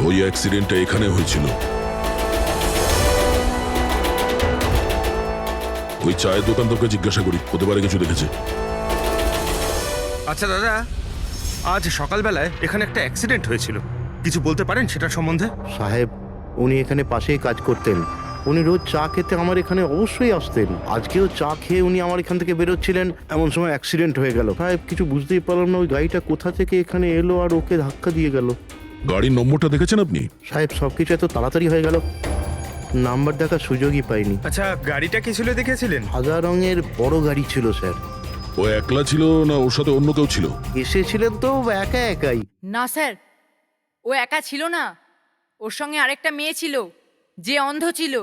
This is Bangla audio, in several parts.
ওই অ্যাক্সিডেন্টটা এখানে হয়েছিল। ওই চায়ের দোকানদারকে জিজ্ঞাসা করি, হতে পারে কিছু দেখেছে। আচ্ছা দাদা, আজ সকালবেলায় এখানে একটা অ্যাক্সিডেন্ট হয়েছিল, কিছু বলতে পারেন সেটা সম্বন্ধে? সাহেব, উনি এখানে পাশেই কাজ করতেন। উনি রোজ চা খেতে আমার এখানে অবশ্যই আসতেন। আজকেও চা খেয়ে উনি আমার এখান থেকে বেরোচ্ছিলেন, এমন সময় অ্যাক্সিডেন্ট হয়ে গেল। সাহেব, কিছু বুঝতেই পারলাম না ওই গাড়িটা কোথা থেকে এখানে এলো আর ওকে ধাক্কা দিয়ে গেল। গাড়ির নম্বরটা দেখেছেন আপনি? সাহেব, সবকিছু এত তাড়াতাড়ি হয়ে গেল, নাম্বার দেখার সুযোগই পাইনি। আচ্ছা, গাড়িটা কি ছিল দেখেছিলেন? সাদা রঙের বড় গাড়ি ছিল স্যার। ও একলা ছিল না ওর সাথে অন্য কেউ ছিল? এসেছিলেন তো একা একাই। না স্যার, ও একা ছিল না, ওর সঙ্গে আরেকটা মেয়ে ছিল যে অন্ধ ছিল,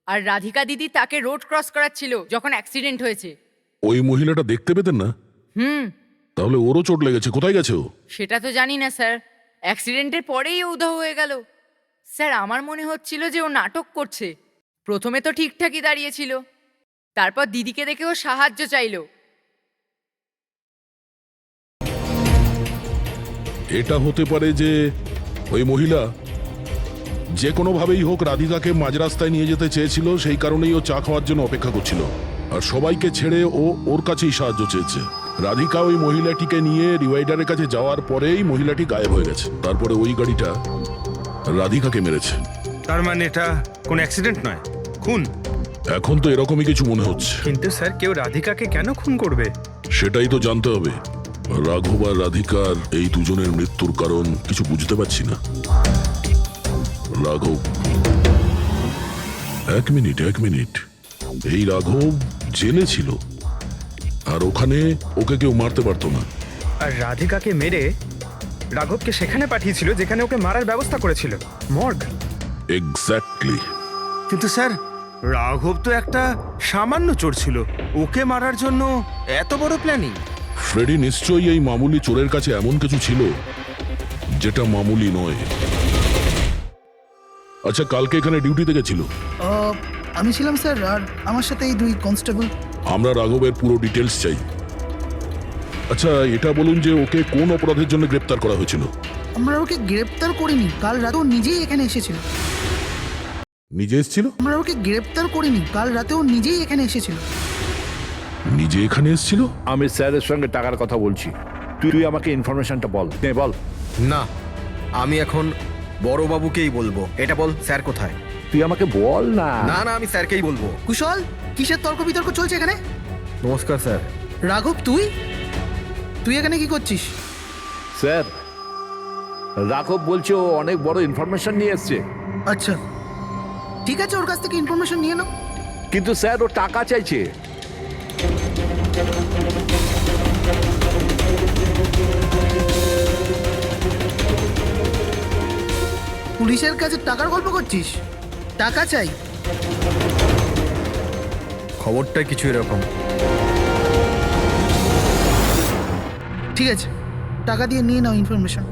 আর রাধিকা দিদি তাকে রোড ক্রস করাচ্ছিল যখন অ্যাক্সিডেন্ট হয়েছে। ওই মহিলাটা দেখতে পেতেন না? তাহলে ওরও চোট লেগেছে, কোথায় গেছে ও? সেটা তো জানি না স্যার, অ্যাক্সিডেন্টের পরেই ও উধাও হয়ে গেল। স্যার, আমার মনে হচ্ছিল যে ও নাটক করছে। প্রথমে তো ঠিকঠাকই দাঁড়িয়েছিল, তারপর দিদিকে দেখে ও সাহায্য চাইলো। এটা হতে পারে যে ওই মহিলা যে কোনোভাবেই হোক রাধিকাকে মাঝ রাস্তায় নিয়ে যেতে চেয়েছিল, সেই কারণেই ও চা খাওয়ার জন্য অপেক্ষা করছিল, আর সবাইকে ছেড়ে ও ওর কাছেই সাহায্য চেয়েছে। রাধিকা ওই মহিলাটিকে নিয়ে ডিভাইডারের কাছে যাওয়ার পরেই মহিলাটি গায়েব হয়ে গেছে। তারপরে ওই গাড়িটা রাধিকাকে মেরেছে। তার মানে এটা কোনো অ্যাক্সিডেন্ট নয়, খুন? এখন তো এরকমই কিছু মনে হচ্ছে। কিন্তু স্যার, কেউ রাধিকাকে কেন খুন করবে? সেটাই তো জানতে হবে। রাঘব আর রাধিকার এই দুজনের মৃত্যুর কারণ কিছু বুঝতে পারছি না। রাঘব, এক মিনিট, এই রাঘব জেলে ছিল, আর ওখানে ওকে কেউ মারতে পারতো না। আর রাধিকাকে মেরে রাঘবকে সেখানে পাঠিয়েছিল যেখানে ওকে মারার ব্যবস্থা করেছিল, মর্গ। এক্স্যাক্টলি। কিন্তু স্যার, রাঘব তো একটা সামান্য চোর ছিল, ওকে মারার জন্য এত বড় প্ল্যানিং? ফ্রেডি নিশ্চয়ই এই মামুলি চোরের কাছে এমন কিছু ছিল যেটা মামুলি নয়। আচ্ছা, কালকে এখানে ডিউটিতে গেছিল? আমি ছিলাম স্যার, আর আমার সাথে এই দুই কনস্টেবল। আমরা রাঘবের পুরো ডিটেলস চাই। আচ্ছা, এটা বলুন যে ওকে কোন অপরাধের জন্য গ্রেপ্তার করা হয়েছিল? আমরা ওকে গ্রেপ্তার করিনি, কাল রাতেও নিজেই এখানে এসেছিল। নিজে এসেছিল? আমরা ওকে গ্রেপ্তার করিনি, কাল রাতেও নিজেই এখানে এসেছিল। নিজে এখানে এসেছিল? আমি স্যারের সঙ্গে টাকার কথা বলছি, তুই আমাকে ইনফরমেশনটা বল। বল। না, আমি এখন বড়বাবুকেই বলবো। এটা বল, স্যার কোথায়? তুই আমাকে বল না। না না, আমি স্যারকেই বলবো। কুশল, কিসের তর্ক বিতর্ক চলছে এখানে? নমস্কার স্যার। রাঘব, তুই এখানে কি করছিস? স্যার, রাঘব বলছে ও অনেক বড় ইনফরমেশন নিয়ে এসছে। আচ্ছা, ঠিক আছে, ওর কাছ থেকে ইনফরমেশন নিয়ে নাও। কিন্তু স্যার, ও টাকা চাইছে। পুলিশের কাছে টাকার গল্প করছিস? টাকা চাই? খবরটা কিছু এরকম। ঠিক আছে, টাকা দিয়ে নিয়ে নাও ইনফরমেশন।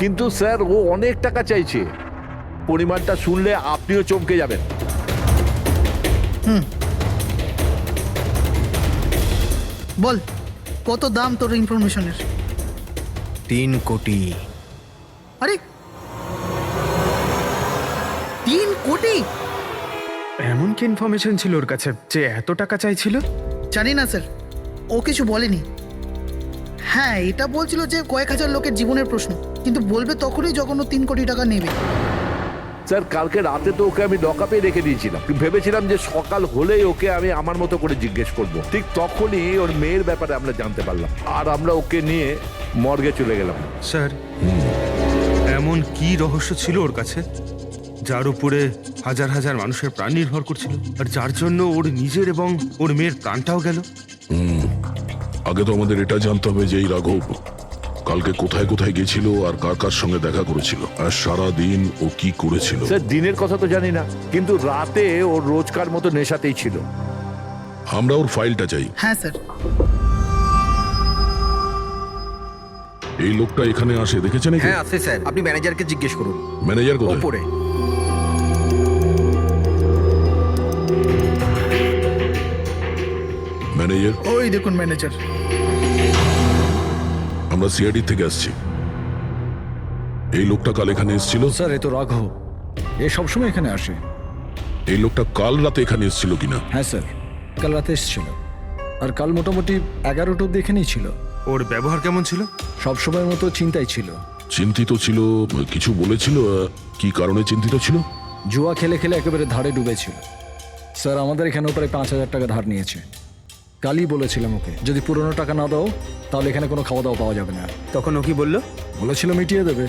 কিন্তু স্যার, ও অনেক টাকা চাইছে। পরিমাণটা শুনলে আপনিও চমকে যাবেন। বল, কত দাম তোর ইনফরমেশনের? 3 কোটি। আরে, 3 কোটি? এমন কি ইনফরমেশন ছিল ওর কাছে যে এত টাকা চাইছিল? জানি না স্যার, ও কিছু বলেনি। হ্যাঁ, এটা বলছিল যে কয়েক হাজার লোকের জীবনের প্রশ্ন, কিন্তু বলবে তখনই যখন ও 3 কোটি টাকা নেবে। স্যার, কালকে রাতে তো ওকে আমি লকআপে রেখে দিয়েছিলাম। ভেবেছিলাম যে সকাল হলেই ওকে আমি আমার মতো করে জিজ্ঞেস করব। ঠিক তখনই ওর মেয়ের ব্যাপারে আমরা জানতে পারলাম, আর আমরা ওকে নিয়ে মর্গে চলে গেলাম। স্যার, এমন কি রহস্য ছিল ওর কাছে যার উপরে হাজার হাজার মানুষের প্রাণ নির্ভর করছিল, আর যার জন্য ওর নিজের এবং ওর মেয়ের প্রাণটাও গেল? আগে তো আমাদের এটা জানতে হবে যে এই রাঘব কালকে কোথায় কোথায় গেছিল আর কার কার সঙ্গে দেখা করেছিল, আর সারা দিন ও কি করেছিল। স্যার, দিনের কথা তো জানি না, কিন্তু রাতে ওর রোজকার মতো নেশাতেই ছিল। আমরা ওর ফাইলটা চাই। হ্যাঁ স্যার। এই লোকটা এখানে আসে দেখেছেন? হ্যাঁ আছে স্যার, আপনি ম্যানেজারকে জিজ্ঞেস করুন। ম্যানেজার কোথায়? উপরে। ম্যানেজার? ওই দেখুন ম্যানেজার। আমরা সিআইডি থেকে আসছি। এই লোকটা কাল এখানে এসেছিল? স্যার এ তো রাঘব, এ সবসময় এখানে আসে। এই লোকটা কাল রাতে এখানে এসেছিল কিনা? হ্যাঁ স্যার, কাল রাতে এসেছিল, আর কাল মোটামুটি 11টা অব্দি এখানেই ছিল। ওর ব্যবহার কেমন ছিল? সবসময়ের মতো চিন্তায় ছিল। চিন্তিত ছিল? কিছু বলেছিল? কি কারণে চিন্তিত ছিল? জুয়া খেলে খেলে একেবারে ধারে ডুবেছিল। স্যার আমাদের এখানেও প্রায় 5,000 টাকা ধার নিয়েছে। কালই বলেছিলাম ওকে, যদি পুরনো টাকা না দাও তাহলে এখানে কোনো খাওয়া দাওয়া পাওয়া যাবে না। তখন ও কি বললো? বলেছিল মিটিয়ে দেবে,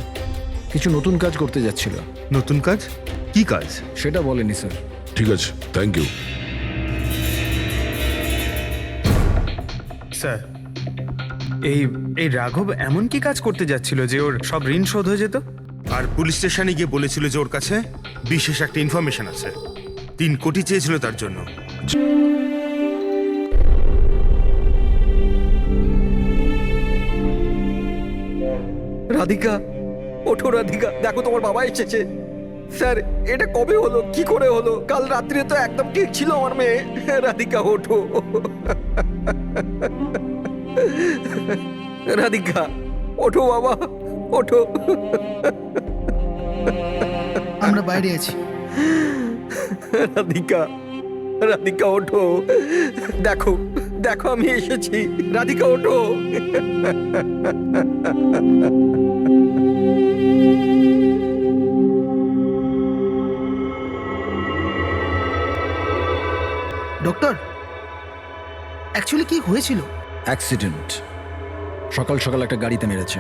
কিছু নতুন কাজ করতে যাচ্ছিল। নতুন কাজ? কি কাজ? সেটা বলেনি স্যার। ঠিক আছে, থ্যাংক ইউ। স্যার, এই রাঘব এমন কি কাজ করতে যাচ্ছিল যে ওর সব ঋণ শোধ হয়ে যেত? আর পুলিশ স্টেশনে গিয়ে বলেছিল যে ওর কাছে বিশেষ একটা ইনফরমেশন আছে। 3 কোটি চেয়েছিল তার জন্য। রাধিকা, ওঠো রাধিকা, দেখো তোমার বাবা এসেছে। স্যার এটা কবে হলো, কি করে হলো? কাল রাত্রে তো একদম ঠিক ছিল আমার মেয়ে। রাধিকা ওঠো। রাধিকা ওঠো বাবা, ওঠো। আমরা বাইরে আছি। রাধিকা, রাধিকা ওঠো, দেখো দেখো আমি এসেছি। রাধিকা ওঠো। ডক্টর, অ্যাকচুয়ালি কি হয়েছিল? অ্যাক্সিডেন্ট। সকাল সকাল একটা গাড়িতে মেরেছে।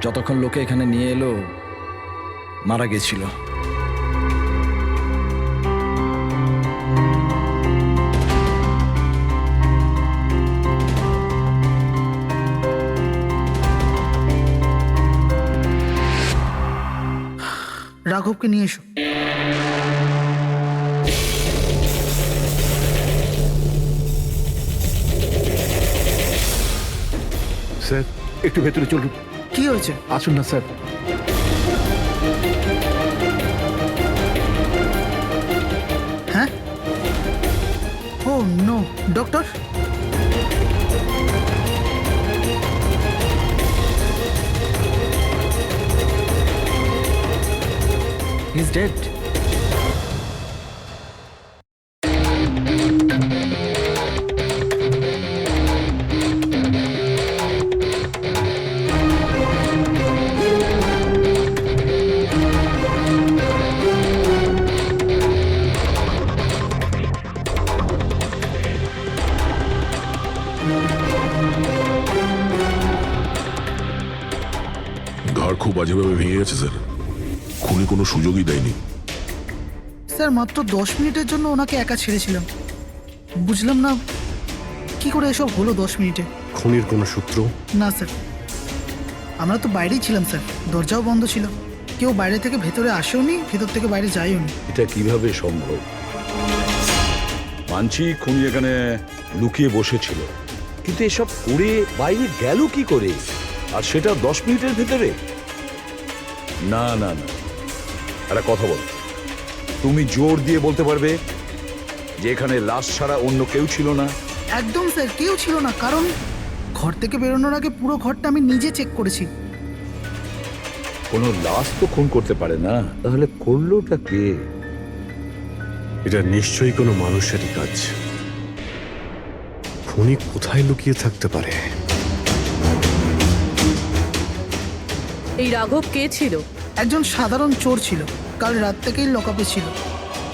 যতক্ষণ লোকে এখানে নিয়ে এলো মারা গেছিল। রাঘবকে নিয়ে এসো। স্যার একটু ভেতরে চলুন। কি হয়েছে? আসুন না স্যার। হ্যাঁ? Oh no, doctor. He is dead. ঘাড় খুব বাজেভাবে ভেঙে গেছে স্যার। খুনি কোনো সুযোগই দেয়নি। স্যার মাত্র 10 মিনিটের জন্য ওনাকে একা ছেড়েছিলাম। বুঝলাম না কি করে এসব হলো 10 মিনিটে। খুনির কোনো সূত্র? না স্যার, আমরা তো বাইরেই ছিলাম স্যার, দরজাও বন্ধ ছিল। কেউ বাইরে থেকে ভেতরে আসেওনি, ভেতর থেকে বাইরে যায়ওনি। এটা কিভাবে সম্ভব? মানছি খুনি এখানে লুকিয়ে বসেছিল, কিন্তু এসব করে বাইরে গেল কি করে? আর সেটা 10 মিনিটের ভেতরে? না না না, একটা কথা বলো, তুমি জোর দিয়ে বলতে পারবে যে এখানে লাশ ছাড়া অন্য কেউ ছিল না? একদম স্যার, কেউ ছিল না। কারণ ঘর থেকে বেরোনোর আগে পুরো ঘরটা আমি নিজে চেক করেছি। কোনো লাশ তো খুন করতে পারে না, তাহলে করলোটা কে? এটা নিশ্চয়ই কোনো মানুষেরই কাজ। খুনি কোথায় লুকিয়ে থাকতে পারে? এই রাঘব কে ছিল? একজন সাধারণ চোর ছিল, কাল রাত থেকেই লকআপে ছিল।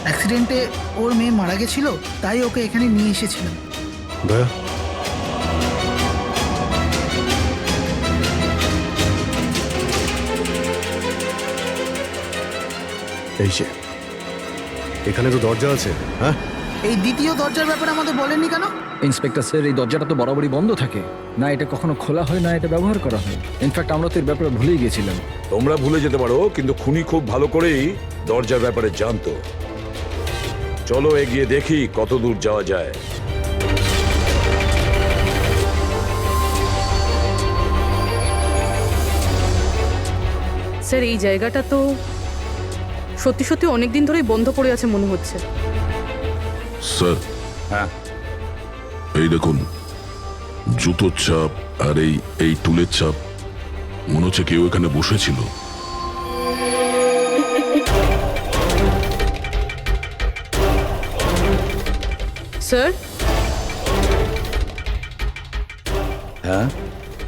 অ্যাক্সিডেন্টে ওর মেয়ে মারা গেছিল, তাই ওকে এখানে নিয়ে এসেছিলাম। দয়া, এই যে এখানে তো দরজা আছে। হ্যাঁ, এই দ্বিতীয় দরজার ব্যাপারে আমাদের বলেননি কেন? ইন্সপেক্টর স্যার, এই দরজাটা তো বরাবরই বন্ধ থাকে, না এটা কখনো খোলা হয় না এটা ব্যবহার করা হয়। ইনফ্যাক্ট আমরা তো এর ব্যাপারে ভুলেই গেছিলাম। তোমরা ভুলে যেতে পারো, কিন্তু খুনি খুব ভালো করেই দরজার ব্যাপারে জানতো। চলো এগিয়ে দেখি কত দূর যাওয়া যায়। স্যার এই জায়গাটা তো সত্যি সত্যি অনেকদিন ধরেই বন্ধ পড়ে আছে মনে হচ্ছে। স্যার, হ্যাঁ, এই দেখুন জুতোর ছাপ আর এই টুলের ছাপ। মনে হচ্ছে কেউ এখানে বসেছিল। স্যার হ্যাঁ,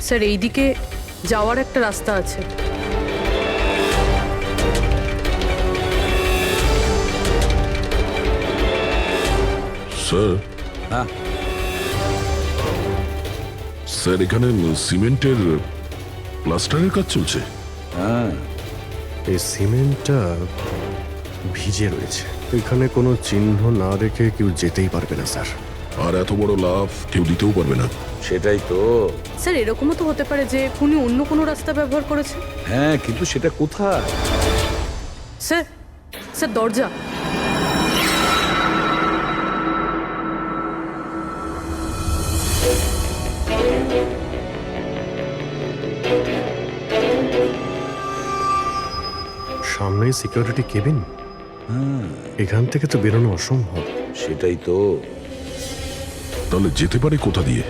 স্যার এইদিকে যাওয়ার একটা রাস্তা আছে। স্যার, হ্যাঁ, স্যার এখানে সিমেন্টের প্লাস্টারের কাজ চলছে। হ্যাঁ। এই সিমেন্টটা ভিজে রয়েছে, এখানে কোনো চিহ্ন না রেখে কেউ যেতেই পারবে না স্যার। আর এত বড় লাভ কেউ দিতেও পারবে না। সেটাই তো। স্যার এরকমও তো হতে পারে যে খুনি অন্য কোনো রাস্তা ব্যবহার করেছে। হ্যাঁ, কিন্তু সেটা কোথায়? স্যার স্যার দরজা। সামনেই সিকিউরিটি কেবিন, এখান থেকে তো বেরোনো অসম্ভব। সেটাই তো। তাহলে যেতে পারে কোথা দিয়ে?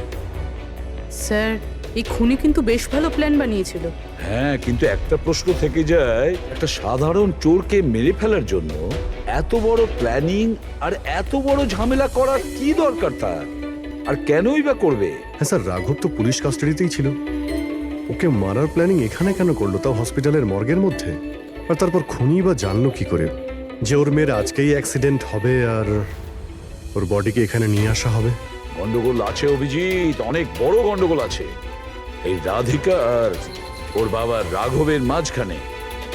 স্যার এই খুনি কিন্তু বেশ ভালো প্ল্যান বানিয়েছিল। হ্যাঁ, কিন্তু একটা প্রশ্ন থেকে যায়, একটা সাধারণ চোরকে মেরে ফেলার জন্য এত বড় প্ল্যানিং আর এত বড় ঝামেলা করার কি দরকার তার? আর কেনই বা করবে? হ্যাঁ স্যার, রাঘব তো পুলিশ কাস্টাডিতেই ছিল, ওকে মারার প্ল্যানিং এখানে কেন করলো, তাও হসপিটালের মর্গের মধ্যে? আর তারপর খুনি বা জানলো কি করে যে ওর মেয়ের আজকেই অ্যাক্সিডেন্ট হবে আর ওর বডিকে এখানে নিয়ে আসা হবে? গন্ডগোল আছে অভিজিৎ, অনেক বড় গন্ডগোল আছে। এই রাধিকা আর ওর বাবা রাঘবের মাঝখানে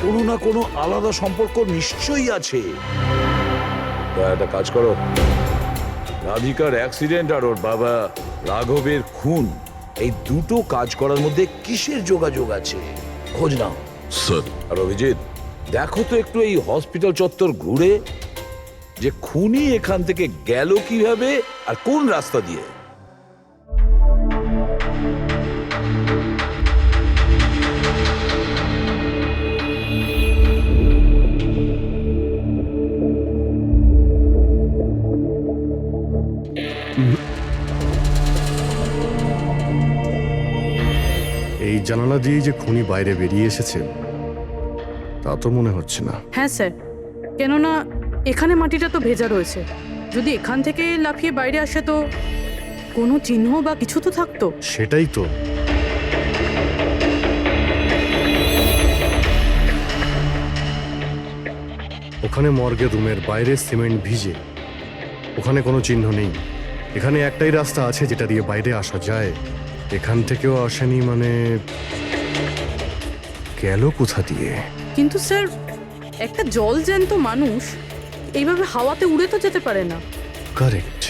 কোনো না কোনো আলাদা সম্পর্ক নিশ্চয়ই আছে। তা একটা কাজ করো, রাধিকার অ্যাক্সিডেন্ট আর ওর বাবা রাঘবের খুন, এই দুটো কাজ করার মধ্যে কিসের যোগাযোগ আছে খোঁজ নাও। স্যার, আর অভিজিৎ, দেখো তো একটু এই হসপিটাল চত্বর ঘুরে যে খুনি এখান থেকে গেল কিভাবে আর কোন রাস্তা দিয়ে। এই জানালা দিয়ে যে খুনি বাইরে বেরিয়ে এসেছে তা তো মনে হচ্ছে না। হ্যাঁ স্যার, কেননা এখানে মাটিটা তো ভেজা রয়েছে। যদি এখান থেকে লাফিয়ে বাইরে আসে তো কোনো চিহ্ন বা কিছু তো থাকতো। সেটাই তো। ওখানে মর্গের রুমের বাইরে সিমেন্ট ভিজে, ওখানে কোনো চিহ্ন নেই। এখানে একটাই রাস্তা আছে যেটা দিয়ে বাইরে আসা যায়, এখান থেকেও আসেনি, মানে গেল কোথা দিয়ে? কিন্তু স্যার একটা জল জ্যান্ত মানুষ এইভাবে হাওয়াতে উড়ে তো যেতে পারে না। কারেক্ট,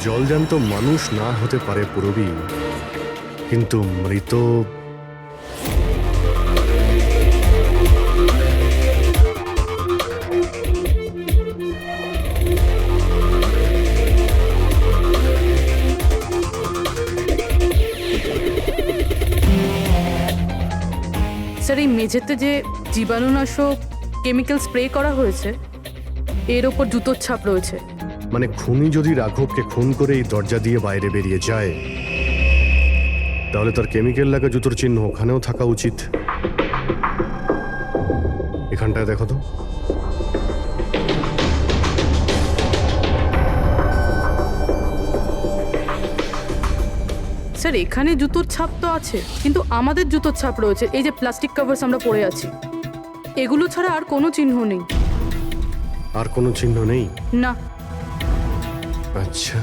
জলজান্ত মানুষ না হতে পারে পুরবী, কিন্তু মৃত স্যার এই মেঝেতে যে জীবাণুনাশক কেমিক্যাল স্প্রে করা হয়েছে এর ওপর জুতোর ছাপ রয়েছে। মানে খুনি যদি রাঘবকে খুন করে এই দরজা দিয়ে বাইরে বেরিয়ে যায় তাহলে তার কেমিক্যাল লাগা জুতোর চিহ্ন ওখানেও থাকা উচিত। এখানটায় দেখো তো। স্যার এখানে জুতোর ছাপ তো আছে, কিন্তু আমাদের জুতোর ছাপ রয়েছে এই যে প্লাস্টিক কভার্স আমরা পরে আছি, এগুলো ছাড়া আর কোনো চিহ্ন নেই। আর কোনো চিহ্ন নেই? না। আচ্ছা,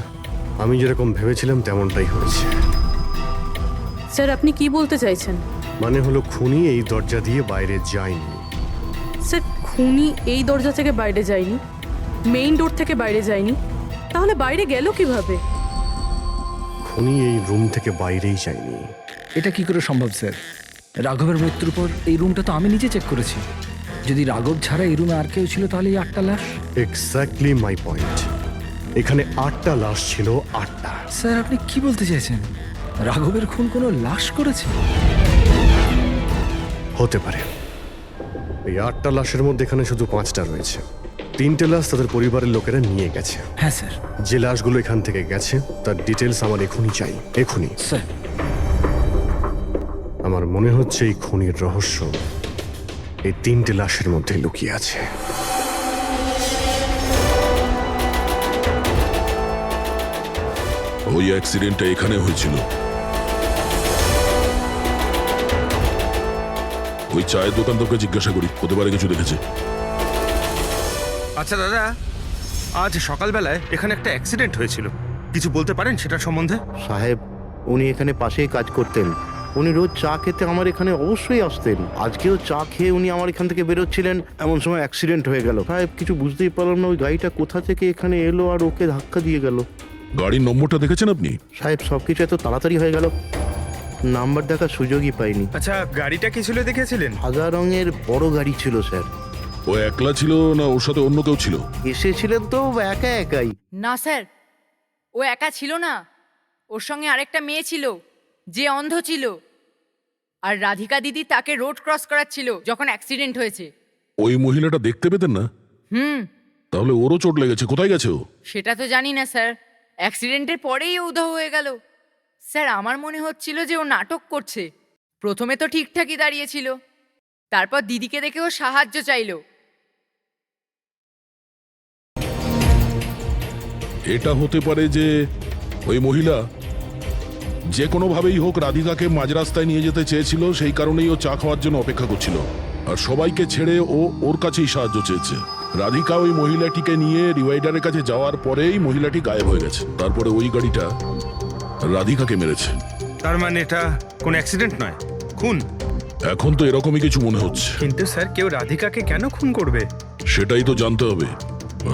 আমি যেরকম ভেবেছিলাম তেমনটাই হয়েছে। স্যার আপনি কি বলতে চাইছেন? মানে হলো খুনি এই দরজা দিয়ে বাইরে যায়নি। স্যার খুনি এই দরজা থেকে বাইরে যায়নি, মেইন ডোর থেকে বাইরে যায়নি, তাহলে বাইরে গেল কিভাবে? খুনি এই রুম থেকে বাইরেই যায়নি। এটা কি করে সম্ভব স্যার? রাঘবের মৃত্যুর পর এই রুমটা তো আমি নিজে চেক করেছি। যদি রাঘব ছাড়া এই রুমে আর কেউ ছিল তাহলে এই 8টা লাশ। Exactly my point. এখানে 8টা লাশ ছিল, 8টা। স্যার আপনি কি বলতে চাইছেন? রাঘবের খুন কোনো লাশ করেছে? হতে পারে। এই 8টা লাশের মধ্যে এখানে শুধু 5টা রয়েছে। 3টে লাশ তাদের পরিবারের লোকেরা নিয়ে গেছে। হ্যাঁ স্যার। যে লাশগুলো এখান থেকে গেছে তার ডিটেলস আমার এখনই চাই, এখনই। স্যার আমার মনে হচ্ছে এই খুনির রহস্য এই 3টে লাশের মধ্যে লুকিয়ে আছে। ওই অ্যাক্সিডেন্টটা এখানে হয়েছিল। ওই চায়ের দোকান তোকে জিজ্ঞাসা করি, হতে পারে কিছু দেখেছে। আচ্ছা দাদা, আজ সকালবেলায় এখানে একটা অ্যাক্সিডেন্ট হয়েছিল, কিছু বলতে পারেন সেটার সম্বন্ধে? সাহেব, উনি এখানে পাশেই কাজ করতেন। উনি রোজ চা খেতে আমার এখানে অবশ্যই আসতেন। আজকেও চা খেয়ে উনি আমার এখান থেকে বেরোচ্ছিলেন, এমন সময় অ্যাক্সিডেন্ট হয়ে গেল। সাহেব, কিছু বুঝতেই পারলাম না ওই গাড়িটা কোথা থেকে এখানে এলো আর ওকে ধাক্কা দিয়ে গেল। গাড়ির নম্বরটা দেখেছেন আপনি? সাহেব, সবকিছু এত তাড়াতাড়ি হয়ে গেল, নাম্বার দেখার সুযোগই পাইনি। আচ্ছা, গাড়িটা কি ছিল দেখেছিলেন? সাদা রঙের বড় গাড়ি ছিল স্যার। ও একলা ছিল না ওর সাথে অন্য কেউ ছিল? এসেছিলেন তো একা একাই। না স্যার, ও একা ছিল না, ওর সঙ্গে আরেকটা মেয়ে ছিল যে অন্ধ ছিল, আর রাধিকা দিদি তাকে রোড ক্রস করাচ্ছিল যখন অ্যাক্সিডেন্ট হয়েছে। ওই মহিলাটা দেখতে পেতেন না? তাহলে ওরও চোট লেগেছে, কোথায় গেছে ও? সেটা তো জানি না স্যার, অ্যাক্সিডেন্টের পরেই ও উধাও হয়ে গেল। স্যার, আমার মনে হচ্ছিল যে ও নাটক করছে। প্রথমে তো ঠিকঠাকই দাঁড়িয়েছিল, তারপর দিদিকে দেখে ও সাহায্য চাইলো। এটা হতে পারে যে ওই মহিলা যে কোনোভাবেই হোক রাধিকাকে মাঝ রাস্তায় নিয়ে যেতে চেয়েছিল, সেই কারণেই ও চা খাওয়ার জন্য অপেক্ষা করছিল, আর সবাইকে ছেড়ে ও ওর কাছেই সাহায্য চেয়েছে। রাধিকা ওই মহিলাটিকে নিয়ে ডিভাইডারের কাছে যাওয়ার পরেই মহিলাটি গায়েব হয়ে গেছে। তারপরে ওই গাড়িটা রাধিকাকে মেরেছে। তার মানে এটা কোনো অ্যাক্সিডেন্ট নয়, খুন? এখন তো এরকমই কিছু মনে হচ্ছে। কিন্তু স্যার, কেউ রাধিকাকে কেন খুন করবে? সেটাই তো জানতে হবে।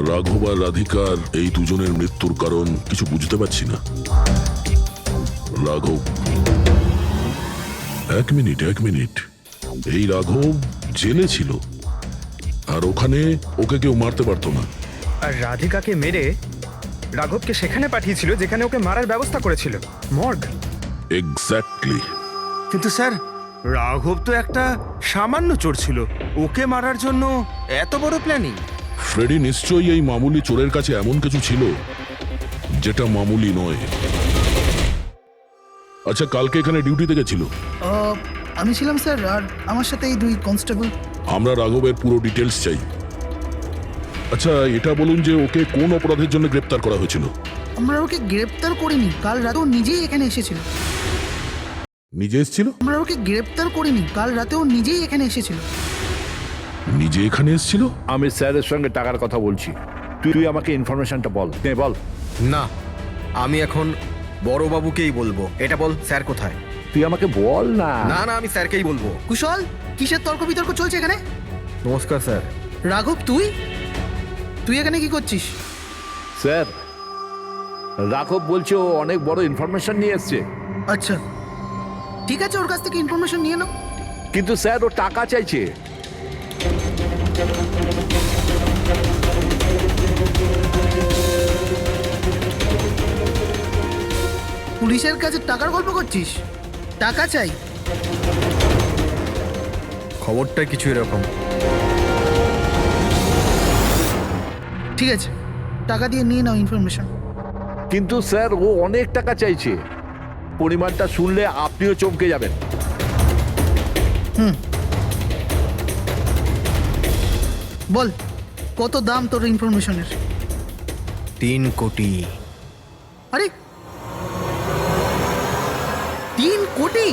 রাঘব আর রাধিকার এই দুজনের মৃত্যুর কারণ কিছু বুঝতে পারছি না। রাঘব, এক মিনিট, এই রাঘব জেলে ছিল, আর ওখানে ওকে কেউ মারতে পারতো না। আর রাধিকাকে মেরে রাঘবকে সেখানে পাঠিয়েছিল যেখানে ওকে মারার ব্যবস্থা করেছিল, মর্গ। এক্স্যাক্টলি। কিন্তু স্যার, রাঘব তো একটা সামান্য চোর ছিল, ওকে মারার জন্য এত বড় প্ল্যানিং? ফ্রেডি নিশ্চয়ই এই মামুলি চোরের কাছে এমন কিছু ছিল যেটা মামুলি নয়। আচ্ছা, কালকে এখানে ডিউটিতে গেছিল? আমি ছিলাম স্যার, আর আমার সাথে এই 2 কনস্টেবল। আমরা রাঘবের পুরো ডিটেলস চাই। আচ্ছা, এটা বলুন যে ওকে কোন অপরাধের জন্য গ্রেপ্তার করা হয়েছিল? আমরা ওকে গ্রেপ্তার করিনি, কাল রাতে ও নিজেই এখানে এসেছিল। নিজে এসেছিল? আমরা ওকে গ্রেপ্তার করিনি, কাল রাতে ও নিজেই এখানে এসেছিল। নিজে এখানে এসেছিল? আমি স্যারের সঙ্গে টাকার কথা বলছি, তুই আমাকে ইনফরমেশনটা বল। বল। না, আমি এখন বড়বাবুকেই বলবো। এটা বল, স্যার কোথায়? তুই আমাকে বল না। না না, আমি স্যারকেই বলবো। কুশল, কিসের তর্ক বিতর্ক চলছে এখানে? নমস্কার স্যার। রাঘব, তুই এখানে কি করছিস? স্যার, রাঘব বলছে ও অনেক বড় ইনফরমেশন নিয়ে এসছে। আচ্ছা, ঠিক আছে, ওর কাছ থেকে ইনফরমেশন নিয়ে নাও। কিন্তু স্যার, ও টাকা চাইছে। পুলিশের কাছে টাকার গল্প করছিস? টাকা চাই? খবরটা কিছু এরকম। ঠিক আছে, টাকা দিয়ে নিয়ে নাও ইনফরমেশন। কিন্তু স্যার, ও অনেক টাকা চাইছে। পরিমাণটা শুনলে আপনিও চমকে যাবেন। বল, কত দাম তোর ইনফরমেশনের? 3 কোটি। আরে, 3 কোটি?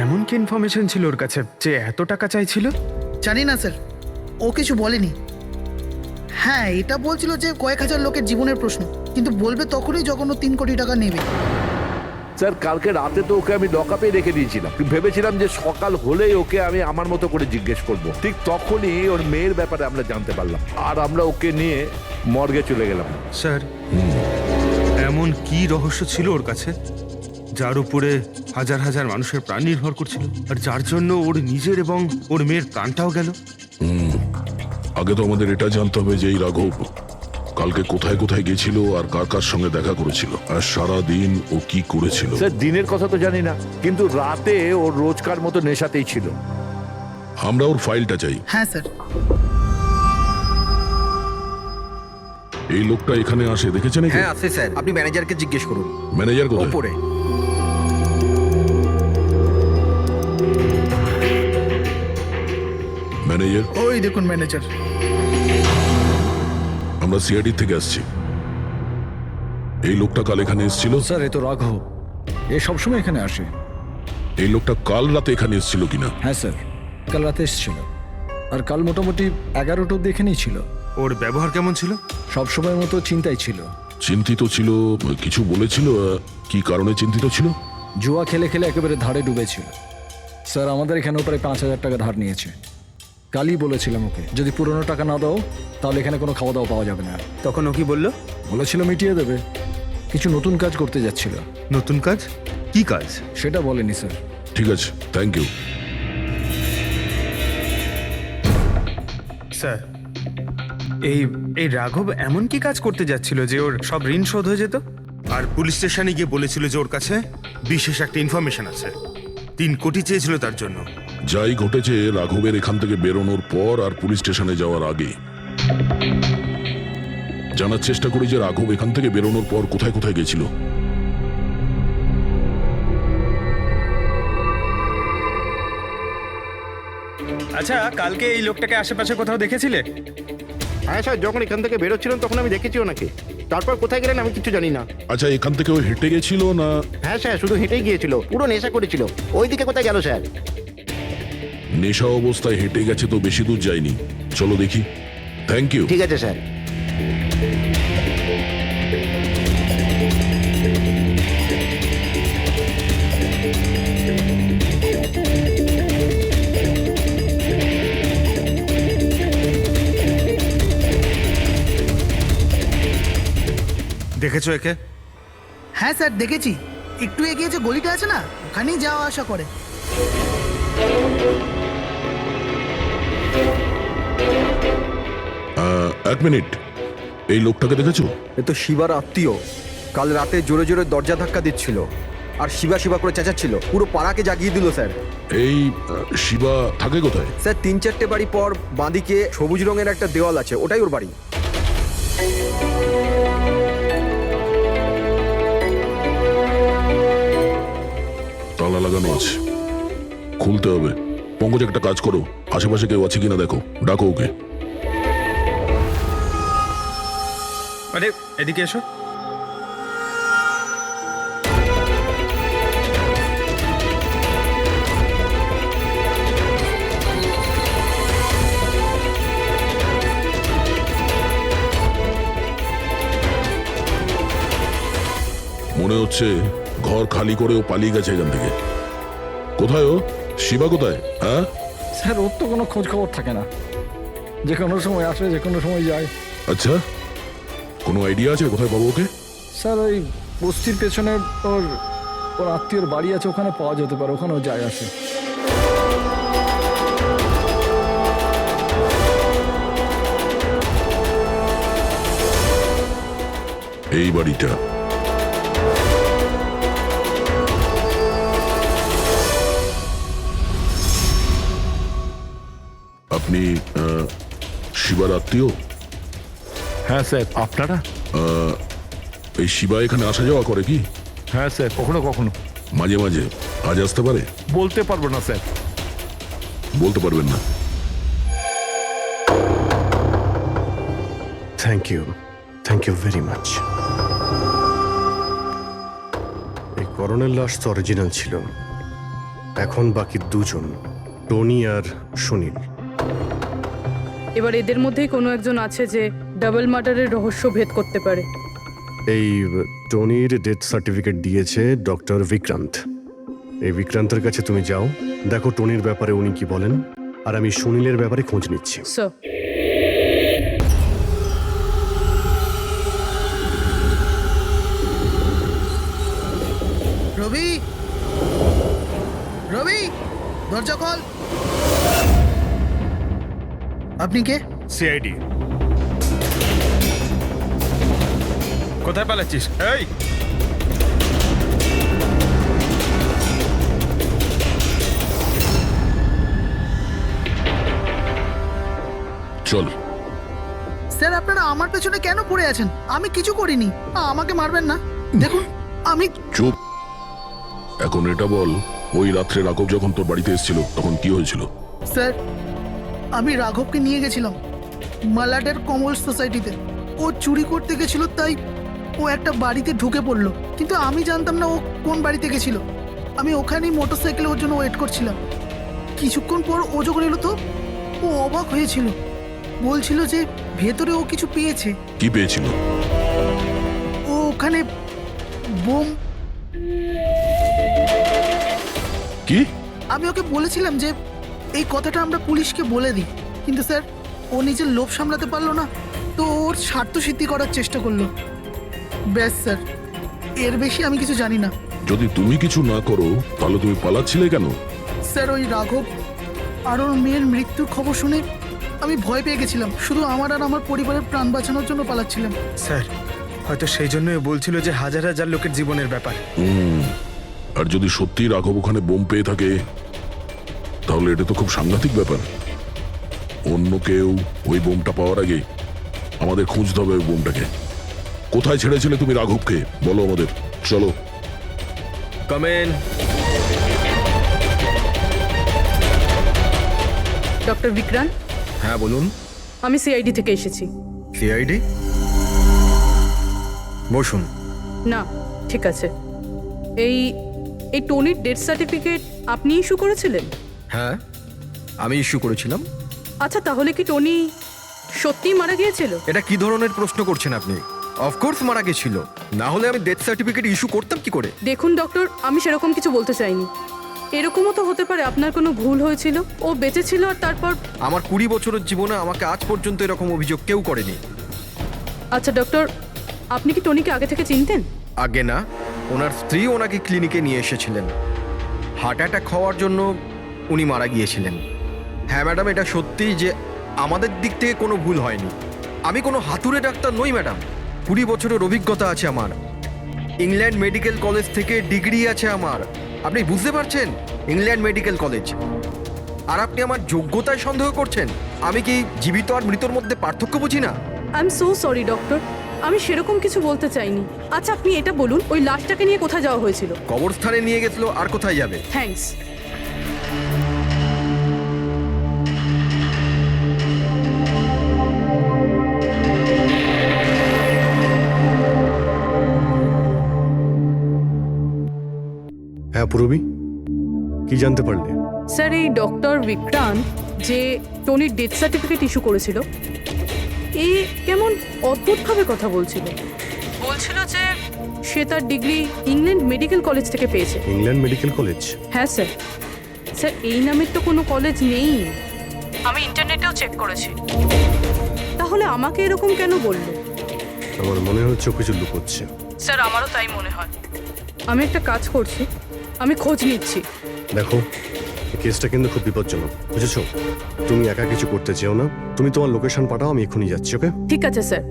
এমন কি ইনফরমেশন ছিল ওর কাছে যে এত টাকা চাইছিল? জানি না স্যার, ও কিছু বলেনি। হ্যাঁ, এটা বলছিল যে কয়েক হাজার লোকের জীবনের প্রশ্ন, কিন্তু বলবে তখনই যখন ও 3 কোটি টাকা নেবে। স্যার, কালকে রাতে তো ওকে আমি লকআপে রেখে দিয়েছিলাম। ভেবেছিলাম যে সকাল হলেই ওকে আমি আমার মতো করে জিজ্ঞেস করব। ঠিক তখনই ওর মেয়ের ব্যাপারে আমরা জানতে পারলাম, আর আমরা ওকে নিয়ে মর্গে চলে গেলাম। স্যার, এমন কি রহস্য ছিল ওর কাছে যার উপরে হাজার হাজার মানুষের প্রাণ নির্ভর করছিল, আর যার জন্য ওর নিজের এবং ওর মেয়ের প্রাণটাও গেল? আগে তো আমাদের এটা জানতে হবে যে এই রাঘব কালকে কোথায় কোথায় গেছিল আর কার কার সঙ্গে দেখা করেছিল, আর সারা দিন ও কি করেছিল। স্যার, দিনের কথা তো জানি না, কিন্তু রাতে ওর রোজকার মতো নেশাতেই ছিল। আমরা ওর ফাইলটা চাই। হ্যাঁ স্যার। এই লোকটা এখানে আসে দেখেছেন? হ্যাঁ আছে স্যার, আপনি ম্যানেজারকে জিজ্ঞেস করুন। ম্যানেজার কোথায়? ওপরে। ওই দেখুন ম্যানেজার। আমরা সিআইডি থেকে আসছি। এই লোকটা কাল এখানে এসেছিল? স্যার এ তো রাঘব, এ সবসময় এখানে আসে। এই লোকটা কাল রাতে এখানে এসেছিল কিনা? হ্যাঁ স্যার, কাল রাতে এসেছিল, আর কাল মোটামুটি 11টা অব্দি এখানেই ছিল। ওর ব্যবহার কেমন ছিল? সবসময়ের মতো চিন্তায় ছিল। চিন্তিত ছিল? কিছু বলেছিল? কি কারণে চিন্তিত ছিল? জুয়া খেলে খেলে একেবারে ধারে ডুবেছিল। স্যার আমাদের এখানেও প্রায় 5,000 টাকা ধার নিয়েছে। কালই বলেছিলাম ওকে, যদি পুরনো টাকা না দাও তাহলে এখানে কোনো খাওয়া দাওয়া পাওয়া যাবে না। তখন ও কি বললো? বলেছিল মিটিয়ে দেবে, কিছু নতুন কাজ করতে যাচ্ছিল। নতুন কাজ? কি কাজ? সেটা বলেনি স্যার। ঠিক আছে, থ্যাংক ইউ। স্যার এই এই রাঘব এমন কি কাজ করতে যাচ্ছিল যে ওর সব ঋণ শোধ হয়ে যেত? আর পুলিশ স্টেশনে গিয়ে বলেছিল যে ওর কাছে বিশেষ একটা ইনফরমেশন আছে, 3 কোটি চেয়েছিল তার জন্য। যাই ঘটেছে রাঘবের এখান থেকে বেরোনোর পর আর পুলিশ স্টেশনে যাওয়ার আগে জানার চেষ্টা করি যে রাঘব এখান থেকে বেরোনোর পর কোথায় কোথায় গেছিল। আচ্ছা, কালকে এই লোকটাকে আশেপাশে কোথাও দেখেছিলে? হ্যাঁ স্যার, যখন এখান থেকে বেরোচ্ছিলাম তখন আমি দেখেছি ওনাকে। তারপর কোথায় গেলেন আমি কিছু জানি না। আচ্ছা, এখান থেকে ও হেঁটে গেছিল না? হ্যাঁ স্যার, শুধু হেঁটেই গিয়েছিল, পুরো নেশা করেছিল। ওইদিকে কোথায় গেল স্যার? নেশা অবস্থায় হেঁটে গেছে তো বেশি দূর যায়নি। চলো দেখি। Thank you. ঠিক আছে স্যার। দেখেছো একে? হ্যাঁ স্যার দেখেছি, একটু এগিয়ে যে গলিটা আছে না, ওখানেই যাওয়া আসা করে। এক মিনিট, এই লোকটাকে দেখেছো? এ তো শিবার আত্মীয়। কাল রাতে জোরে জোরে দরজা ধাক্কা দিচ্ছিল আর শিবা শিবা করে চেঁচাচ্ছিল, পুরো পাড়াকে জাগিয়ে দিল স্যার। এই শিবা থাকে কোথায়? স্যার 3-4টে বাড়ি পর বাঁদিকে সবুজ রঙের একটা দেওয়াল আছে, ওটাই ওর বাড়ি। তালা লাগানো আছে, খুলতে হবে। পঙ্কজ একটা কাজ করো, আশেপাশে কেউ আছে কিনা দেখো, ডাকো ওকে। আরে এদিকে এসো। মনে হচ্ছে ঘর খালি করে ও পালিয়ে গেছে এখান থেকে। কোথায় ও? শিবা কোথায়? হ্যাঁ স্যার ওর তো কোনো খোঁজ খবর থাকে না, যে কোনো সময় আসে যে কোনো সময় যায়। আচ্ছা, কোনো আইডিয়া আছে কোথায় পাবো ওকে? স্যার ওই বস্তির পেছনে ওর ওর আত্মীয়র বাড়ি আছে, ওখানে পাওয়া যেতে পারে, ওখানেও যায় আসে। এই বাড়িটা। আপনি শিবার আত্মীয়? হ্যাঁ স্যার। আপনারা? এই শিবা এখানে আসা যাওয়া করে কি? হ্যাঁ স্যার, কখনো কখনো। মাঝে মাঝে। আজ আসতে পারে? বলতে পারবো না স্যার। বলতে পারবেন না? Thank you very much. এই করোনার লাশ তো অরিজিনাল ছিল। এখন বাকি দুজন, টনি আর সুনীল। এবার এদের মধ্যেই কোনো একজন আছে যে ডাবল মার্ডারের রহস্য ভেদ করতে পারে। এই টনির ডেথ সার্টিফিকেট দিয়েছে ডক্টর বিক্রান্ত। এই বিক্রান্তের কাছে তুমি যাও, দেখো টনির ব্যাপারে উনি কি বলেন, আর আমি সুনীলের ব্যাপারে খোঁজ নিচ্ছি। স্যার রবি, রবি দরজা খোল। আপনি কে? সিআইডি। কোথায় পালাচ্ছিস? এই চল। স্যার আপনারা আমার পেছনে কেন পড়ে আছেন? আমি কিছু করিনি, আমাকে মারবেন না। দেখুন আমি। চুপ। এখন এটা বল, ওই রাত্রে রাঘব যখন তোর বাড়িতে এসেছিল তখন কি হয়েছিল? স্যার আমি রাঘবকে নিয়ে গেছিলাম মালাডের কমল সোসাইটিতে। ও চুরি করতে গেছিল, তাই ও একটা বাড়িতে ঢুকে পড়লো, কিন্তু আমি জানতাম না ও কোন বাড়িতে গেছিল। আমি ওখানেই মোটরসাইকেলে ওর জন্য ওয়েট করছিলাম। কিছুক্ষণ পর ও যখন এলো তো ও অবাক হয়েছিল, বলছিল যে ভেতরে ও কিছু পেয়েছে। কি পেয়েছিল? ও ওখানে বোম। কি? আমি ওকে বলেছিলাম যে এই কথাটা আমরা পুলিশকে বলে দিই, কিন্তু স্যার ও নিজের লোভ সামলাতে পারলো না, তো ওর স্বার্থ সিদ্ধি করার চেষ্টা করলো। ব্যাস স্যার, এর বেশি আমি কিছু জানি না। যদি তুমি কিছু না করো তাহলে তুমি পালাচ্ছিলে কেন? স্যার ওই রাঘব আর ওর মেয়ের মৃত্যুর খবর শুনে আমি ভয় পেয়ে গেছিলাম, শুধু আমার আর আমার পরিবারের প্রাণ বাঁচানোর জন্য পালাচ্ছিলাম। স্যার হয়তো সেই জন্যই বলছিল যে হাজার হাজার লোকের জীবনের ব্যাপার। আর যদি সত্যি রাঘব ওখানে বোম পেয়ে থাকে তাহলে এটা তো খুব সাংঘাতিক ব্যাপার। অন্য কেউ ওই বোমটা পাওয়ার আগে আমাদের খুঁজতে হবে ওই বোমটাকে। কোথায় ছেড়েছিলে তুমি রাঘবকে বলো আমাদের। চলো। কমেন। ডক্টর বিক্রান্ত, হ্যাঁ বলুন। আমি সিআইডি থেকে এসেছি। সিআইডি? বসুন। না, ঠিক আছে। এই এই টনির ডেথ সার্টিফিকেট আপনি ইস্যু করেছিলেন? হ্যাঁ আমি ইস্যু করেছিলাম। আচ্ছা, তাহলে কি টনি সত্যিই মারা গিয়েছিল? এটা কি ধরনের প্রশ্ন করছেন আপনি? অফকোর্স মারা গেছিল, না হলে আমি ডেথ সার্টিফিকেট ইস্যু করতাম কি করে? দেখুন ডক্টর, আমি সেরকম কিছু বলতে চাইনি। এরকমও তো হতে পারে আপনার কোনো ভুল হয়েছিল, ও বেঁচে ছিল আর তারপর। আমার 20 বছরের জীবনে আমাকে আজ পর্যন্ত এরকম অভিযোগ কেউ করেনি। আচ্ছা ডক্টর, আপনি কি টনিকে আগে থেকে চিনতেন? আগে না, ওনার স্ত্রী ওনাকে ক্লিনিকে নিয়ে এসেছিলেন। হার্ট অ্যাটাক হওয়ার জন্য উনি মারা গিয়েছিলেন। হ্যাঁ ম্যাডাম, এটা সত্যি যে আমাদের দিক থেকে কোনো ভুল হয়নি। আমি কোনো হাতুড়ে ডাক্তার নই ম্যাডাম। 20 বছরের অভিজ্ঞতা আছে আমার। ইংল্যান্ড মেডিকেল কলেজ থেকে ডিগ্রি আছে আমার। আপনি বুঝতে পারছেন? England medical college. আর আপনি আমার যোগ্যতায় সন্দেহ করছেন? আমি কি জীবিত আর মৃতর মধ্যে পার্থক্য বুঝি না? I am so sorry doctor, আমি সেরকম কিছু বলতে চাইনি। আচ্ছা আপনি এটা বলুন, ওই লাশটাকে নিয়ে কোথায় যাওয়া হয়েছিল? কবরস্থানে নিয়ে গেছিল, আর কোথায় যাবে? থ্যাঙ্কস। হ্যাঁ পূরবী, কি জানতে পারলে? স্যার, এই ডক্টর বিক্রান্ত যে টনির ডেথ সার্টিফিকেট ইস্যু করেছিল, এ কেমন অদ্ভুতভাবে কথা বলছিল। বলছিল যে সে তার ডিগ্রি ইংল্যান্ড মেডিকেল কলেজ থেকে পেয়েছে। England medical college? হ্যাঁ স্যার। স্যার এই নামের তো কোনো কলেজ নেই, আমি ইন্টারনেটেও চেক করেছি। তাহলে আমাকে এরকম কেন বললো? আমার মনে হচ্ছে ও কিছু লুকোচ্ছে। স্যার আমারও তাই মনে হয়। আমি একটা কাজ করছি, আমি খোঁজ নিচ্ছি। দেখো, এই কেসটা কিন্তু খুব বিপজ্জনক, বুঝেছো? তুমি একা কিছু করতে চেও না। তুমি তোমার লোকেশন পাঠাও, আমি এক্ষুনি যাচ্ছি। ওকে? ঠিক আছে স্যার।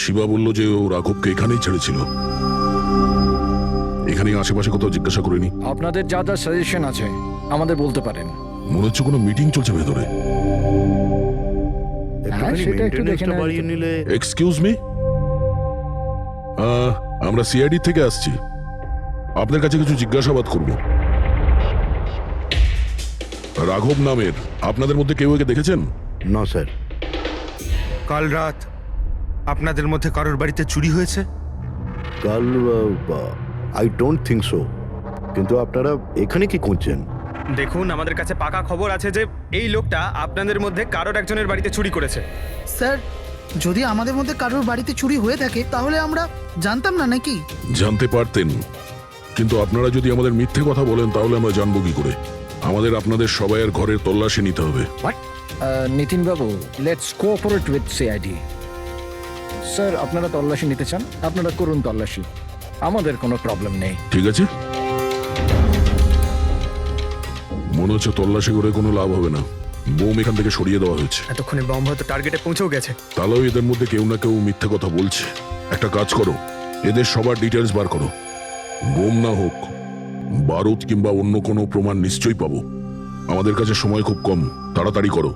শিবা বলল যে ও রাঘবকে এখানেই ছেড়েছিল। এখানে আশেপাশে কোথাও জিজ্ঞাসা করিনি? আপনাদের যা যা সাজেশন আছে আমাদের বলতে পারেন। মনে হচ্ছে কোনো মিটিং চলছে ভেতরে। হ্যাঁ, সেটা একটু দেখে নেওয়া বাড়িয়ে যেত। নিলে। এক্সকিউজ মি, আমরা সিআইডি থেকে আসছি, আপনার কাছে কিছু জিজ্ঞাসাবাদ করব। রাঘব নামের আপনাদের মধ্যে কেউ একে দেখেছেন? না স্যার। কাল রাত আপনাদের মধ্যে কারোর বাড়িতে চুরি হয়েছে? কাল আই ডোন্ট থিঙ্ক সো। কিন্তু আপনারা এখানে কি করছেন? দেখুন, আমাদের কাছে পাকা খবর আছে যে এই লোকটা আপনাদের মধ্যে কারোর একজনের বাড়িতে চুরি করেছে। স্যার, যদি আমাদের মধ্যে কারোর বাড়িতে চুরি হয়ে থাকে তাহলে আমরা জানতাম না নাকি? জানতে পারতেন, কিন্তু আপনারা যদি আমাদের মিথ্যে কথা বলেন তাহলে আমরা জানবো কি করে? আমাদের আপনাদের সবাইয়ের ঘরের তল্লাশি নিতে হবে। নিতিন বাবু, let's cooperate with CID. Sir, আপনারা তল্লাশি নিতে চান, আপনারা করুন তল্লাশি, আমাদের কোনো প্রবলেম নেই। ঠিক আছে। মনে মনে হচ্ছে তল্লাশি করে কোনো লাভ হবে না। বোম এখান থেকে সরিয়ে দেওয়া হয়েছে। এতক্ষণে বম্ব হয়তো টার্গেটে পৌঁছেও গেছে। তাহলেও এদের মধ্যে কেউ না কেউ মিথ্যে কথা বলছে। একটা কাজ করো, এদের সবার ডিটেলস বার করো। বোম না হোক, বারুদ কিংবা অন্য কোনো প্রমাণ নিশ্চয়ই পাবো। আমাদের কাছে সময় খুব কম, তাড়াতাড়ি করো।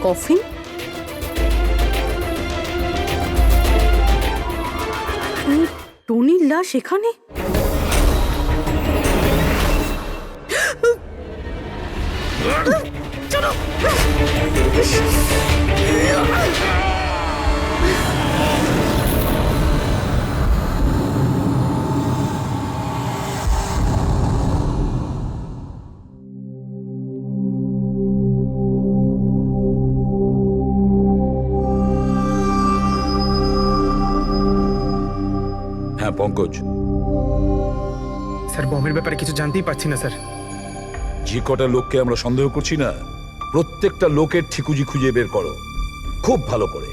কফিন? টনির লাশ এখানে? হ্যাঁ পঙ্কজ, স্যার বমের ব্যাপারে কিছু জানতেই পারছি না স্যার। যে কটা লোককে আমরা সন্দেহ করছি না, প্রত্যেকটা লোকের ঠিকুজি খুঁজে বের করো খুব ভালো করে।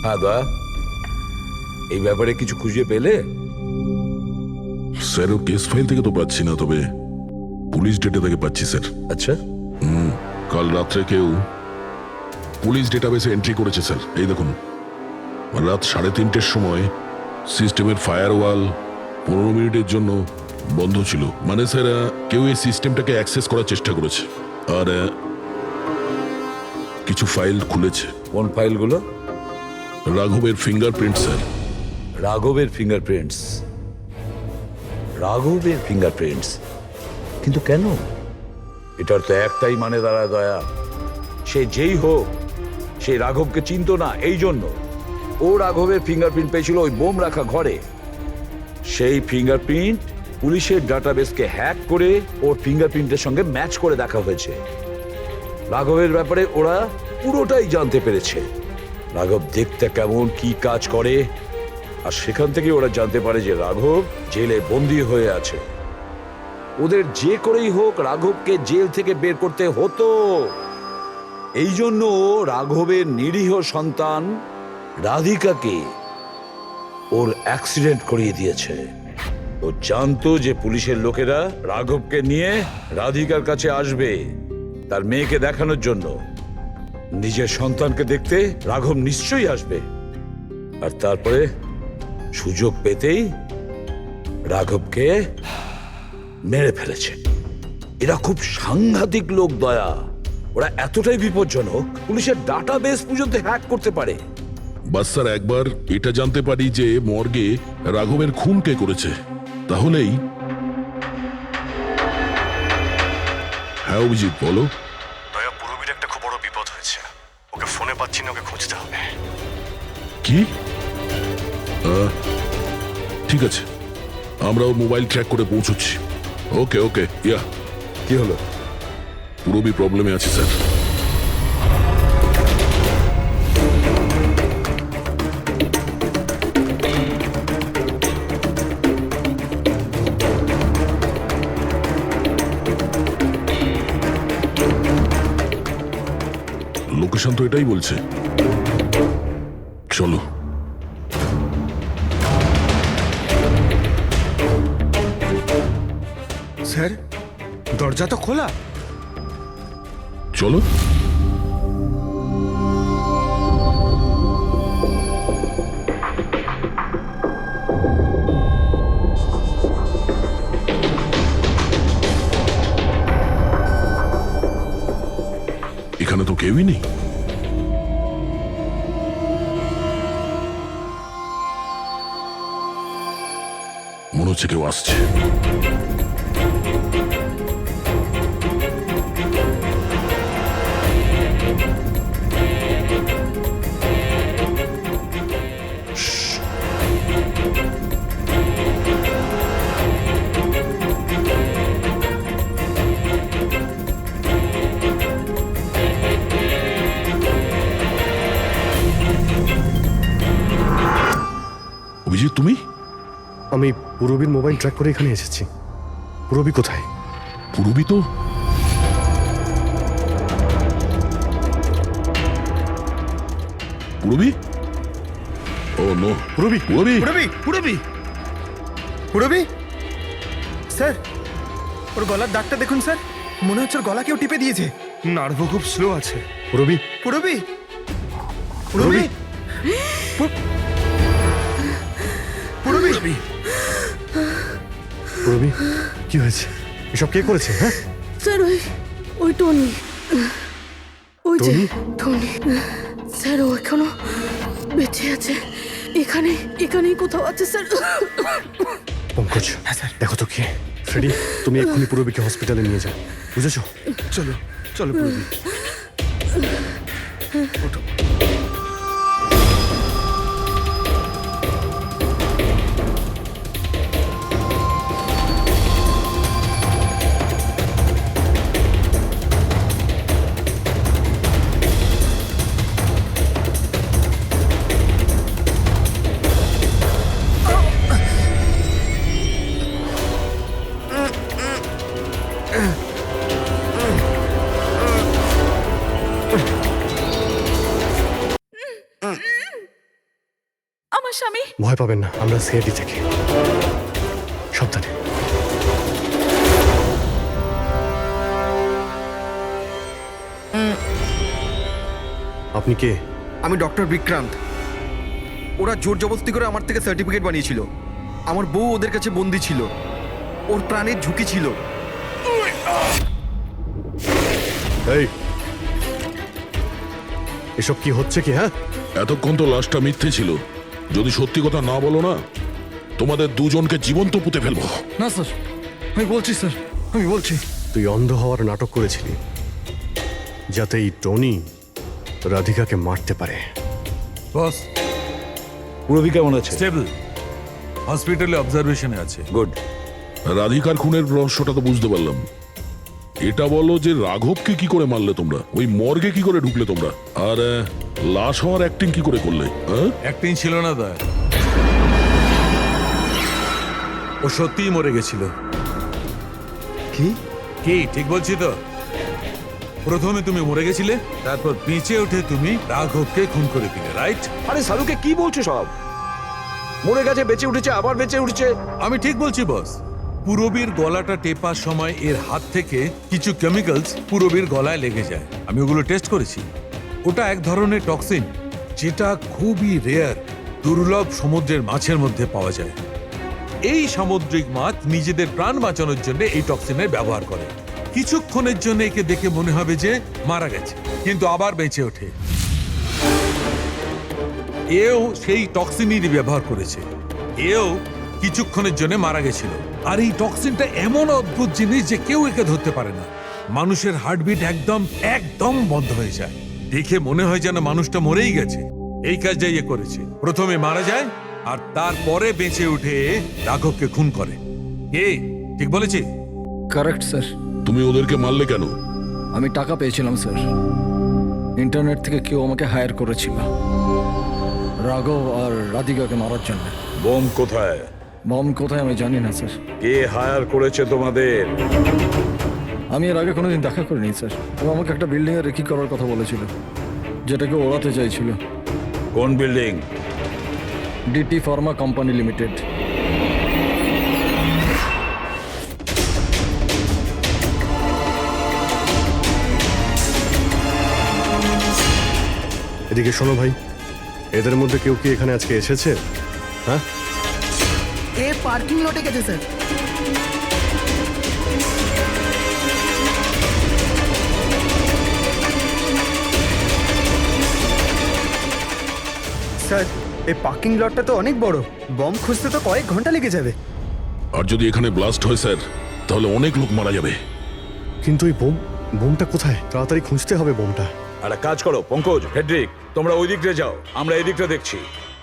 হ্যাঁ দা, এই ব্যাপারে কিছু খুঁজে পেলে? স্যার ও কেস ফাইল থেকে তো পাচ্ছি না, তবে পুলিশ ডেটা থেকে পাচ্ছি স্যার। আচ্ছা, কাল রাত্রে কেউ পুলিশ ডেটাবেসে এন্ট্রি করেছে স্যার। এই দেখুন, রাত 3:30-র সময় সিস্টেমের ফায়ারওয়াল 15 মিনিটের জন্য বন্ধ ছিল। মানে স্যার কেউ এই সিস্টেমটাকে অ্যাক্সেস করার চেষ্টা করেছে আর কিছু ফাইল খুলেছে। কোন ফাইলগুলো? রাঘবের ফিঙ্গারপ্রিন্ট স্যার। রাঘবের ফিঙ্গারপ্রিন্টস? রাঘবের ফিঙ্গারপ্রিন্টস? কিন্তু কেন? এটার তো একটাই মানে দাঁড়ায় দয়া, সে যেই হোক সেই রাঘবকে চিনতো না, এই জন্য ও রাঘবের ফিঙ্গারপ্রিন্ট পেয়েছিল ওই বোম রাখা ঘরে। সেই ফিঙ্গারপ্রিন্ট পুলিশের ডাটাবেসকে হ্যাক করে ওর ফিঙ্গারপ্রিন্টের সঙ্গে ম্যাচ করে দেখা হয়েছে। রাঘবের ব্যাপারে ওরা পুরোটাই জানতে পেরেছে, রাঘব দেখতে কেমন, কি কাজ করে, আর সেখান থেকে ওরা জানতে পারে যে রাঘব জেলে বন্দী হয়ে আছে। ওদের যে করেই হোক রাঘবকে জেল থেকে বের করতে হতো। এই জন্য রাঘবের নিরীহ সন্তান রাধিকাকে ওর অ্যাক্সিডেন্ট করিয়ে দিয়েছে। ও জানতো যে পুলিশের লোকেরা রাঘবকে নিয়ে রাধিকার কাছে আসবে তার মেয়েকে দেখানোর জন্য। নিজের সন্তানকে দেখতে রাঘব নিশ্চয়ই আসবে, আর তারপরে সুযোগ পেতেই রাঘবকে মেরে ফেলেছে। এরা খুব সাংঘাতিক লোক দয়া, ওরা এতটাই বিপজ্জনক পুলিশের ডাটাবেস পর্যন্ত হ্যাক করতে পারে। বাস স্যার একবার এটা জানতে পারি যে মর্গে রাঘবের খুন কে করেছে, তাহলেই। হ্যাঁ অভিজিৎ বলো। দয়া, পুরবীর একটা খুব বড় বিপদ হয়েছে, ওকে ফোনে পাচ্ছি না, ওকে খুঁজতে হবে। কি? ঠিক আছে, আমরা ওর মোবাইল ট্র্যাক করে পৌঁছচ্ছি। ওকে ওকে, ইয়া। কি হলো? পুরবী প্রবলেমে আছে স্যার। লোকেশন তো এটাই বলছে। চলো। স্যার দরজা তো খোলা। চলো। এখানে তো কেউই নেই। মনে হচ্ছে কেউ আসছে। অভিজিৎ, তুমি? আমি পুরবীর মোবাইল ট্র্যাক করে এখানে এসেছি। পুরবী কোথায়? পুরবী তো পুরবী? ও নো, পুরবী পুরবী! পুরবি পুরবি পুরবি স্যার, ওর গলার দাগটা দেখুন স্যার, মনে হচ্ছে ওর গলা কেউ টিপে দিয়েছে। নার্ভও খুব স্লো আছে। পুরবী পুরবি পুরবি পুরবি পুরবী কি হয়েছে? এসব কে করেছে? হ্যাঁ, স্যার ওই টনি, ওই যে টনি? টনি স্যার, ও এখনো বেঁচে আছে। এখানেই কোথাও আছে স্যার। পঙ্কজ, দেখো তো কি। ফ্রেডি, তুমি এক্ষুনি পুরবীকে হসপিটালে নিয়ে যাও, বুঝেছো? চলো চলো পুরবি। আমার স্বামী। ভয় পাবেন না, আমরা সিআইডি থেকে। সাবধানে। আপনি কে? আমি ডক্টর বিক্রান্ত। ওরা জোর জবরদস্তি করে আমার থেকে সার্টিফিকেট বানিয়েছিল। আমার বউ ওদের কাছে বন্দি ছিল, ওর প্রাণের ঝুঁকি ছিল। এই, এসব কি হচ্ছে কি? হ্যাঁ, এতক্ষণ তো লাশটা মিথ্যে ছিল। যদি সত্যি কথা না বলো না, তোমাদের দুজনকে জীবন্ত পুঁতে ফেলবো। না স্যার, আমি বলছি স্যার, আমি বলছি। তুই অন্ধ হওয়ার নাটক করেছিলি যাতে এই টনি রাধিকাকে মারতে পারে। বস, পুরবী কেমন আছে? স্টেবল, হসপিটালে অবজারভেশনে আছে। গুড। রাধিকার খুনের রহস্যটা তো বুঝতে পারলাম। এটা বলো যে রাঘবকে কি করে মারলে তোমরা? ওই মর্গে কি করে ঢুকলে তোমরা? আর লাশ হওয়ার অ্যাক্টিং কি করে করলে? অ্যাক্টিং ছিল না দা, ও সত্যিই মরে গেছিল। কি কি ঠিক বলছি তো? প্রথমে তুমি মরে গেছিলে, তারপর বেঁচে উঠে তুমি রাঘবকে খুন করে দিলে, রাইট? আরে সালুকে কি বলছো সব? মরে গেছে, বেঁচে উঠেছে, আবার বেঁচে উঠছে। আমি ঠিক বলছি বস। পুরবীর গলাটা টেপার সময় এর হাত থেকে কিছু কেমিক্যালস পুরবীর গলায় লেগে যায়। আমি ওগুলো টেস্ট করেছি। ওটা এক ধরনের টক্সিন, যেটা খুবই রেয়ার, দুর্লভ সমুদ্রের মাছের মধ্যে পাওয়া যায়। এই সামুদ্রিক মাছ নিজেদের প্রাণ বাঁচানোর জন্য এই টক্সিনের ব্যবহার করে। কিছুক্ষণের জন্য একে দেখে মনে হবে যে মারা গেছে, কিন্তু আবার বেঁচে ওঠে। এও সেই টক্সিনই ব্যবহার করেছে। এও কিছুক্ষণের জন্য মারা গেছিল। আর এই টক্সিনটা এমন অদ্ভুত জিনিস যে কেউ একে ধরতে পারে না। মানুষের হার্টবিট একদম বন্ধ হয়ে যায়। দেখে মনে হয় যেন মানুষটা মরেই গেছে। এই কাজটাই এ করেছে। প্রথমে মারা যায় আর তারপরে বেঁচে উঠে রাঘবকে খুন করে। ঠিক বলেছি? Correct sir. তুমি ওদেরকে মারলে কেন? আমি টাকা পেয়েছিলাম স্যার। ইন্টারনেট থেকে কেউ আমাকে হায়ার করেছিল রাঘব আর রাধিকাকে মারার জন্য। বোম কোথায়? বম কোথায় আমি জানি না স্যার। কে হায়ার করেছে তোমাদের? আমি এর আগে কোনোদিন দেখা করিনি স্যার। ও আমাকে একটা বিল্ডিংয়ে রেকি করার কথা বলেছিল, যেটাকে ওড়াতে চাইছিল। কোন building? DT pharma company limited. এদিকে শোনো ভাই, এদের মধ্যে কেউ কি এখানে আজকে এসেছে? হ্যাঁ, এ পার্কিং লটে গেছে স্যার। স্যার, এই পার্কিং লটটা তো অনেক বড়। বম খুঁজতে তো কয়েক ঘন্টা লেগে যাবে। আর যদি এখানে ব্লাস্ট হয় স্যার, তাহলে অনেক লোক মারা যাবে। কিন্তু ওই বোমটা কোথায়? তাড়াতাড়ি খুঁজতে হবে বোমটা। একটা কাজ করো পঙ্কজ, ফেডরিক, তোমরা ওই দিকটা যাও, আমরা এই দিকটা দেখছি।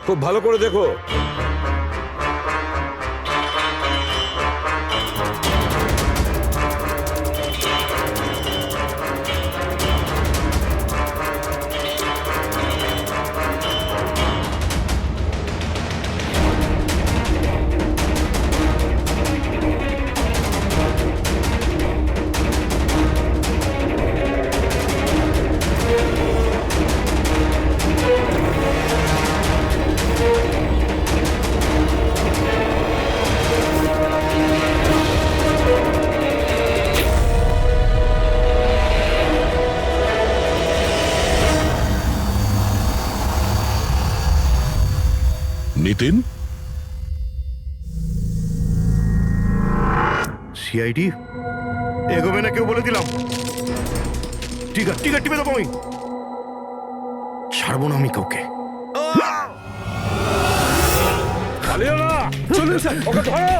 খুব ভালো করে দেখো। নিতিন, সিআইডি এগোবে না কেউ বলে দিলাম। টিকার টিপে দেবো আমি, ছাড়বো না আমি কাউকে। পালিও না। চলুন স্যার। ওকে ধরো।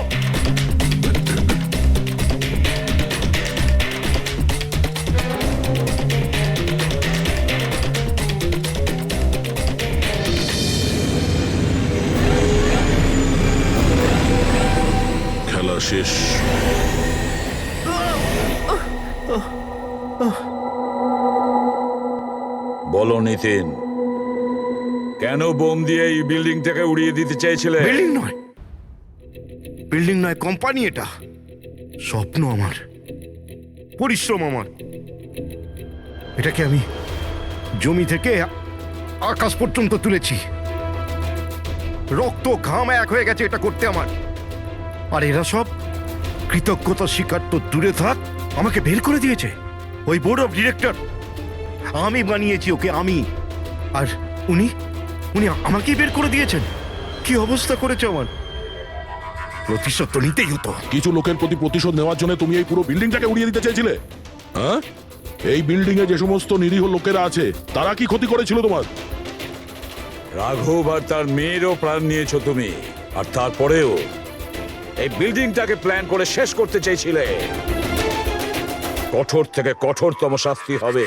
খেলা শেষ। বলো নিতিন, কেন বোম দিয়ে এই বিল্ডিংটাকে উড়িয়ে দিতে চাইছিলে? বিল্ডিং নয়, কোম্পানি এটা। স্বপ্ন আমার, পরিশ্রম আমার। এটাকে আমি জমি থেকে আকাশ পর্যন্ত তুলেছি। রক্ত ঘাম এক হয়ে গেছে এটা করতে আমার। আর এরা সব কৃতজ্ঞতা স্বীকার তো দূরে থাক, আমাকে বের করে দিয়েছে। ওই বোর্ড অফ ডিরেক্টর, আমি বানিয়েছি ওকে, আমি। আর উনি আমাকেই বের করে দিয়েছেন। কি অবস্থা করেছে আমার। প্রতিশোধ তো নিতেই হতো। কিছু লোকের প্রতি প্রতিশোধ নেওয়ার জন্য তুমি এই পুরো বিল্ডিংটাকে উড়িয়ে দিতে চেয়েছিলে? হ্যাঁ, এই বিল্ডিং এ যে সমস্ত নিরীহ লোকেরা আছে তারা কি ক্ষতি করেছিল তোমার? রাঘব আর তার মেয়েরও প্রাণ নিয়েছো তুমি, আর তারপরেও এই বিল্ডিংটাকে প্ল্যান করে শেষ করতে চাইছিলে। কঠোর থেকে কঠোরতম শাস্তি হবে।